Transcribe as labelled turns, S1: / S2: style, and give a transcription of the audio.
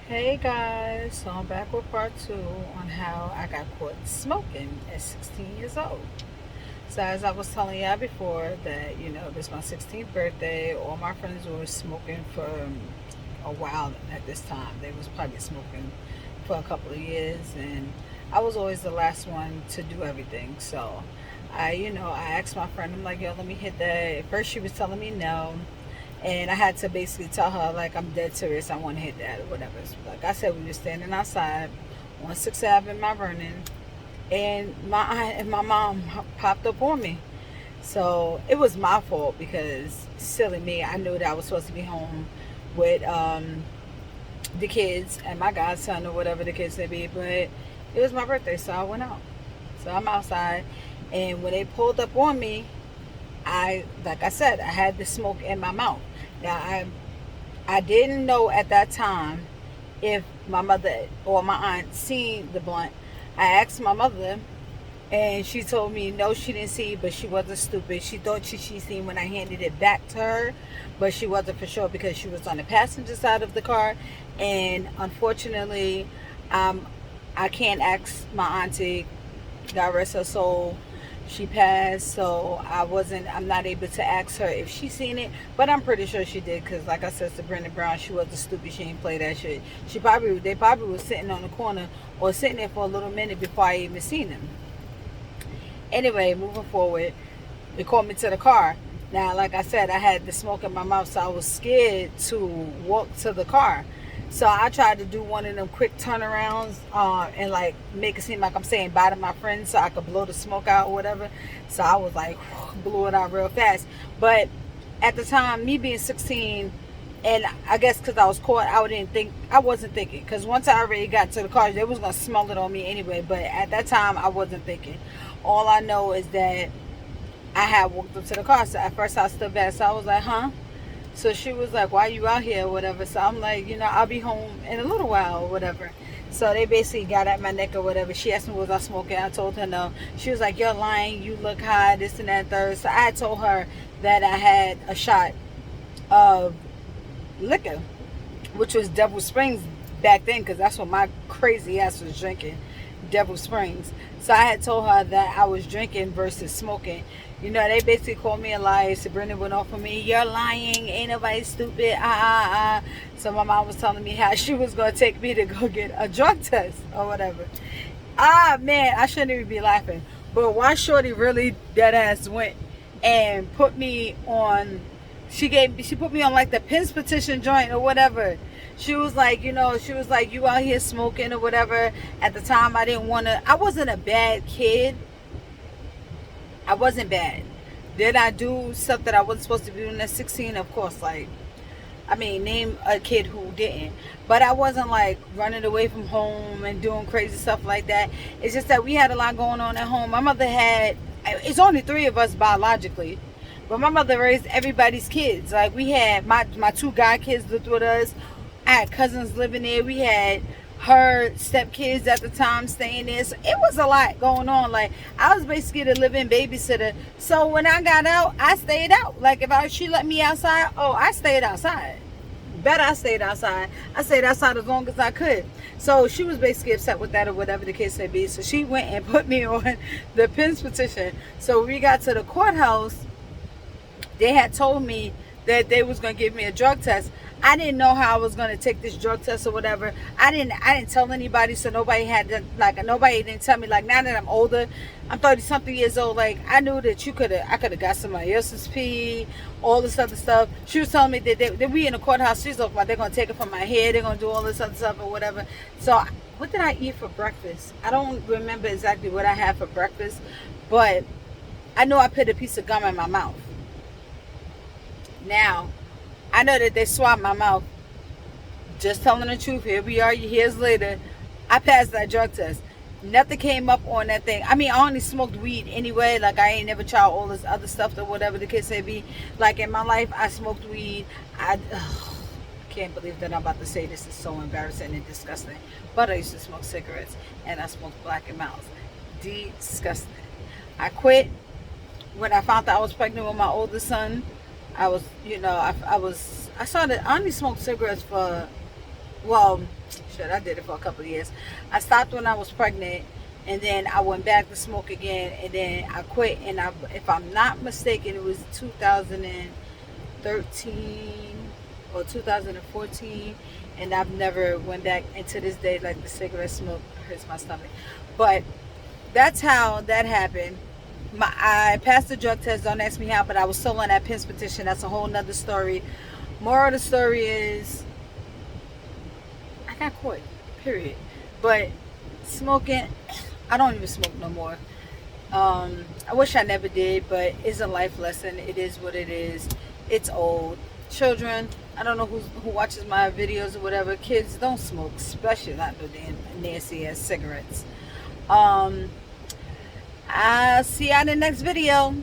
S1: Hey guys, so I'm back with part two on how I got caught smoking at 16 years old. So as I was telling y'all before that, this is my 16th birthday. All my friends were smoking for a while at this time. They was probably smoking for a couple of years, and I was always the last one to do everything. So I asked my friend, I'm like, yo, let me hit that. At first she was telling me no. And I had to basically tell her, like, I'm dead serious. I want to hit that or whatever. So, like I said, we were standing outside on 6th Ave in Mount Vernon. And my aunt and my mom popped up on me. So it was my fault because, silly me, I knew that I was supposed to be home with the kids and my godson or whatever the kids may be. But it was my birthday, so I went out. So I'm outside. And when they pulled up on me, like I said, I had the smoke in my mouth. Now I didn't know at that time if my mother or my aunt seen the blunt. I asked my mother, and she told me no, she didn't see, but she wasn't stupid. She thought she seen when I handed it back to her, but she wasn't for sure because she was on the passenger side of the car, and unfortunately, um, I can't ask my auntie, God rest her soul. She passed, so I'm not able to ask her if she seen it, but I'm pretty sure she did, because like I said to Brenda Brown, she wasn't stupid. She ain't play that shit. They probably was sitting on the corner or sitting there for a little minute before I even seen them. Anyway, moving forward, they called me to the car. Now, like I said, I had the smoke in my mouth, so I was scared to walk to the car. So I tried to do one of them quick turnarounds and like make it seem like I'm saying bye to my friends so I could blow the smoke out or whatever. So I was like, blew it out real fast. But at the time, me being 16, and I guess because I was caught, I wasn't thinking. Because once I already got to the car, they was gonna smell it on me anyway. But at that time, I wasn't thinking. All I know is that I had walked up to the car. So at first I stood back. So I was like, huh? So she was like, why you out here or whatever. So I'm like, I'll be home in a little while or whatever. So they basically got at my neck or whatever. She asked me, was I smoking? I told her no. She was like, you're lying. You look high, this and that, third. So I had told her that I had a shot of liquor, which was Devil Springs back then, because that's what my crazy ass was drinking, Devil Springs. So I had told her that I was drinking versus smoking. They basically called me a liar. Sabrina went off on me. You're lying. Ain't nobody stupid. So my mom was telling me how she was going to take me to go get a drug test or whatever. Man, I shouldn't even be laughing. But why Shorty really dead ass went and put me on, she put me on like the Pins petition joint or whatever. She was like, you out here smoking or whatever. At the time, I wasn't a bad kid. I wasn't bad. Did I do stuff that I wasn't supposed to be doing at 16? Of course, name a kid who didn't. But I wasn't like running away from home and doing crazy stuff like that. It's just that we had a lot going on at home. My mother it's only three of us biologically. But my mother raised everybody's kids. Like we had my two guy kids lived with us. I had cousins living there. We had her stepkids at the time staying there. So it was a lot going on. Like I was basically the living babysitter. So when I got out, I stayed out. Like if she let me outside, I stayed outside. Bet I stayed outside. I stayed outside as long as I could. So she was basically upset with that or whatever the case may be. So she went and put me on the Pins petition. So when we got to the courthouse, they had told me that they was gonna give me a drug test. I didn't know how I was gonna take this drug test or whatever. I didn't tell anybody, so nobody didn't tell me. Like now that I'm older, I'm 30 something years old. Like I knew that I could have got somebody else's pee, all this other stuff. She was telling me that we in the courthouse. She's like, they're gonna take it from my head. They're gonna do all this other stuff or whatever. So what did I eat for breakfast? I don't remember exactly what I had for breakfast, but I know I put a piece of gum in my mouth. Now, I know that they swabbed my mouth. Just telling the truth. Here we are years later. I passed that drug test. Nothing came up on that thing. I mean, I only smoked weed anyway. Like, I ain't never tried all this other stuff or whatever the case may be. Like, in my life, I smoked weed. I can't believe that I'm about to say this. Is so embarrassing and disgusting. But I used to smoke cigarettes. And I smoked Black and Milds. Disgusting. I quit when I found out I was pregnant with my oldest son. I was, I only smoked cigarettes for Well, shit, I did it for a couple of years. I stopped when I was pregnant, and then I went back to smoke again, and then I quit. And if I'm not mistaken, it was 2013 or 2014, and I've never went back. And to this day, like, the cigarette smoke hurts my stomach. But that's how that happened. I passed the drug test. Don't ask me how, but I was still on that PINS petition. That's a whole nother story. Moral of the story is, I got caught. Period. But smoking, I don't even smoke no more. I wish I never did, but it's a life lesson. It is what it is. It's old. Children, I don't know who watches my videos or whatever. Kids, don't smoke, especially not the damn nasty ass cigarettes. I'll see you in the next video.